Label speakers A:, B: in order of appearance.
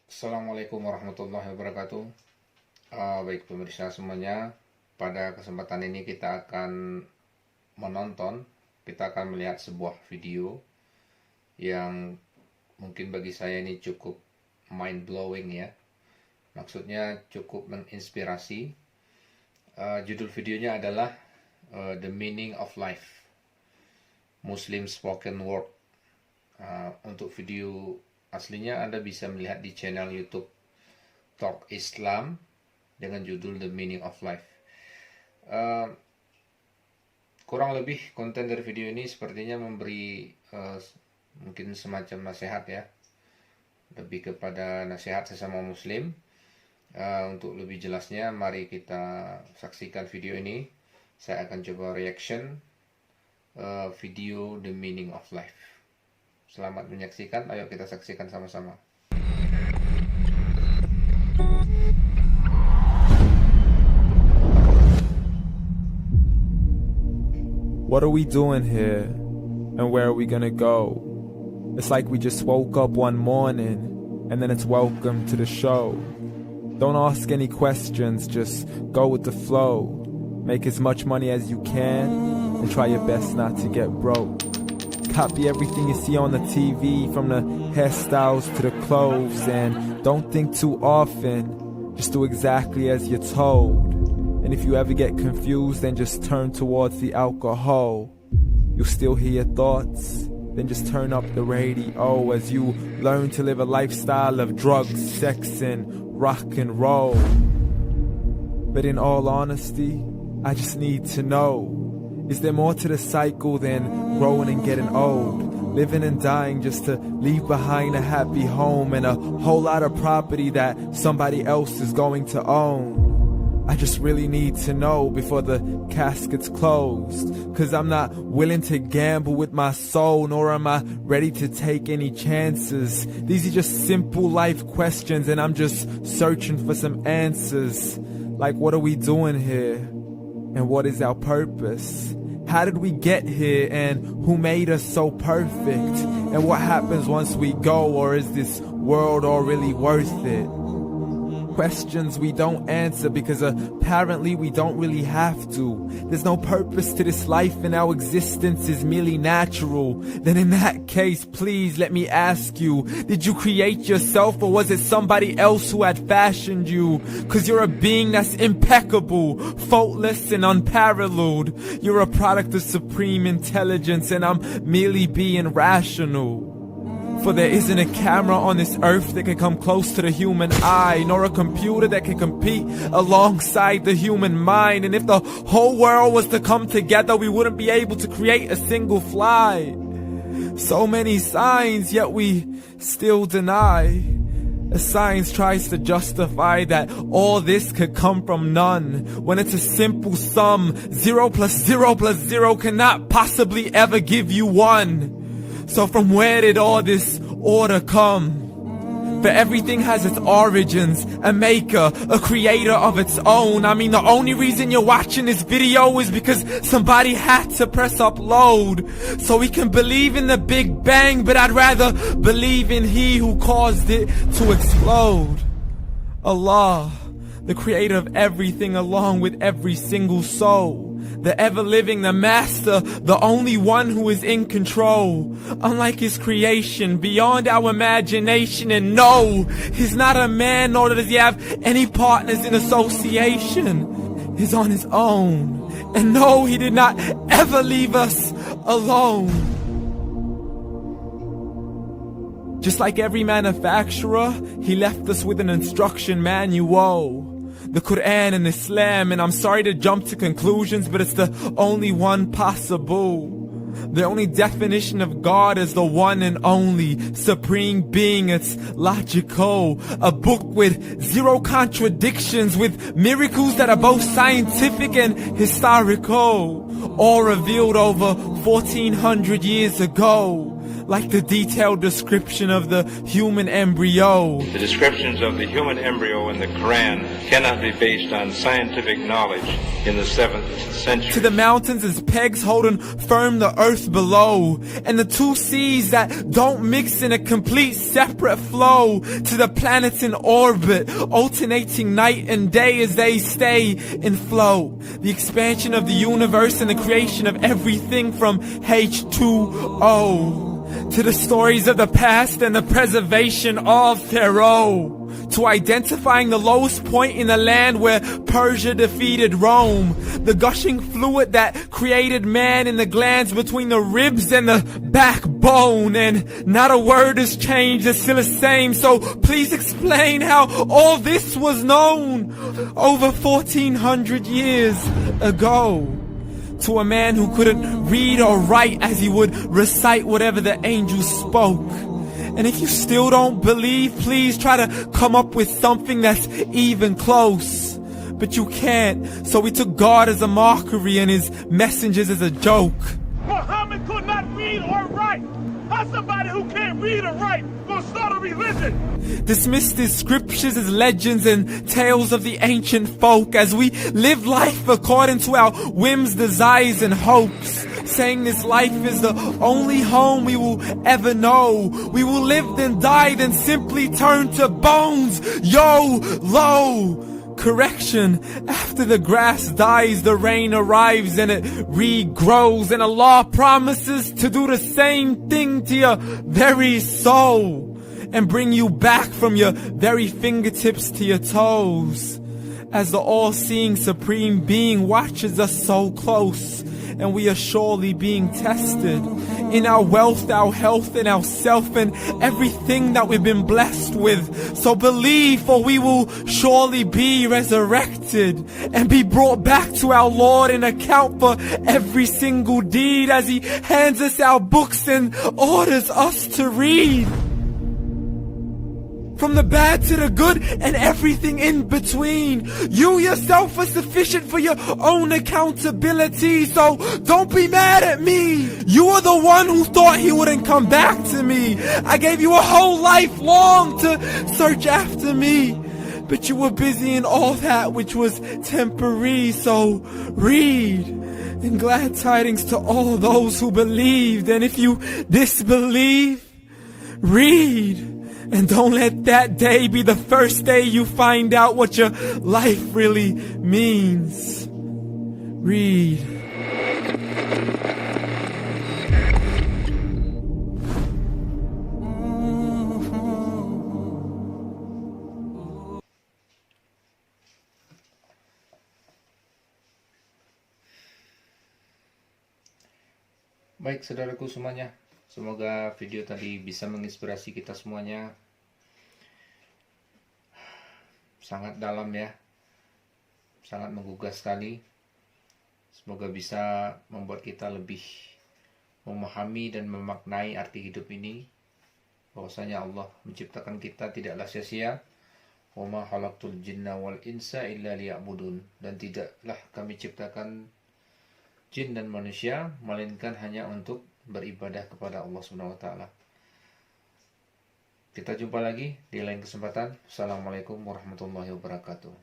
A: Assalamualaikum warahmatullahi wabarakatuh. Baik pemirsa semuanya, pada kesempatan ini kita akan melihat sebuah video yang mungkin bagi saya ini cukup mind blowing ya. Maksudnya cukup menginspirasi. Judul videonya adalah The Meaning of Life, Muslim Spoken Word. Untuk video aslinya Anda bisa melihat di channel YouTube Talk Islam dengan judul The Meaning of Life. Kurang lebih konten dari video ini sepertinya memberi mungkin semacam nasihat ya, lebih kepada nasihat sesama muslim. Untuk lebih jelasnya mari kita saksikan video ini. Saya akan coba reaction video The Meaning of Life. Selamat menyaksikan, ayo kita saksikan sama-sama.
B: What are we doing here? And where are we gonna go? It's like we just woke up one morning and then it's welcome to the show. Don't ask any questions, just go with the flow. Make as much money as you can and try your best not to get broke. Copy everything you see on the TV, from the hairstyles to the clothes, and don't think too often, just do exactly as you're told. And if you ever get confused, then just turn towards the alcohol. You'll still hear your thoughts, then just turn up the radio as you learn to live a lifestyle of drugs, sex, and rock and roll. But in all honesty, I just need to know, is there more to the cycle than growing and getting old? Living and dying just to leave behind a happy home and a whole lot of property that somebody else is going to own. I just really need to know before the casket's closed, 'cause I'm not willing to gamble with my soul, nor am I ready to take any chances. These are just simple life questions and I'm just searching for some answers. Like, what are we doing here? And what is our purpose? How did we get here, and who made us so perfect? And what happens once we go, or is this world all really worth it? Questions we don't answer because apparently we don't really have to. There's no purpose to this life and our existence is merely natural. Then in that case, please let me ask you, did you create yourself, or was it somebody else who had fashioned you? 'Cause you're a being that's impeccable, faultless and unparalleled. You're a product of supreme intelligence and I'm merely being rational. For there isn't a camera on this earth that can come close to the human eye, nor a computer that can compete alongside the human mind. And if the whole world was to come together, we wouldn't be able to create a single fly. So many signs, yet we still deny. As science tries to justify that all this could come from none, when it's a simple sum. 0 plus 0 plus 0 cannot possibly ever give you 1. So from where did all this order come? For everything has its origins, a maker, a creator of its own. I mean, the only reason you're watching this video is because somebody had to press upload. So we can believe in the Big Bang, but I'd rather believe in He who caused it to explode. Allah, the creator of everything along with every single soul. The ever-living, the master, the only one who is in control. Unlike his creation, beyond our imagination. And no, he's not a man, nor does he have any partners in association. He's on his own. And no, he did not ever leave us alone. Just like every manufacturer, he left us with an instruction manual. The Quran and Islam, and I'm sorry to jump to conclusions, but it's the only one possible. The only definition of God is the one and only supreme being. It's logical, a book with 0 contradictions, with miracles that are both scientific and historical, all revealed over 1400 years ago. like the detailed description of the human embryo.
C: The descriptions of the human embryo in the Quran cannot be based on scientific knowledge in the 7th century.
B: To the mountains as pegs holding firm the earth below, and the two seas that don't mix in a complete separate flow. To the planets in orbit, alternating night and day as they stay in flow. The expansion of the universe and the creation of everything from H2O. To the stories of the past and the preservation of Pharaoh. To identifying the lowest point in the land where Persia defeated Rome. The gushing fluid that created man in the glands between the ribs and the backbone. And not a word has changed, it's still the same. So please explain how all this was known over 1400 years ago. To a man who couldn't read or write as he would recite whatever the angels spoke. And if you still don't believe, please try to come up with something that's even close. But you can't, so we took God as a mockery and his messengers as a joke.
D: Muhammad could not read or write. How's somebody who can't read or write gonna start a religion?
B: Dismissed his scriptures as legends and tales of the ancient folk as we live life according to our whims, desires, and hopes. Saying this life is the only home we will ever know. We will live then die then simply turn to bones. YOLO! Correction, after the grass dies, the rain arrives and it regrows. And Allah promises to do the same thing to your very soul and bring you back from your very fingertips to your toes. As the all-seeing supreme being watches us so close, and we are surely being tested in our wealth, our health, and our self, and everything that we've been blessed with. So believe, for we will surely be resurrected and be brought back to our Lord and account for every single deed as he hands us our books and orders us to read. From the bad to the good and everything in between. You yourself are sufficient for your own accountability, so don't be mad at me. You are the one who thought he wouldn't come back to me. I gave you a whole life long to search after me, but you were busy in all that which was temporary, so read. And glad tidings to all those who believed, and if you disbelieve, read. And don't let that day be the first day you find out what your life really means. Read.
A: Baik saudaraku semuanya, semoga video tadi bisa menginspirasi kita semuanya. Sangat dalam ya, sangat menggugah sekali. Semoga bisa membuat kita lebih memahami dan memaknai arti hidup ini, bahwasanya Allah menciptakan kita tidaklah sia-sia. Wa ma khalaqtul jinna wal insa illa liya'budun, dan tidaklah kami ciptakan jin dan manusia melainkan hanya untuk beribadah kepada Allah Subhanahu wa taala. Kita jumpa lagi di lain kesempatan. Assalamualaikum warahmatullahi wabarakatuh.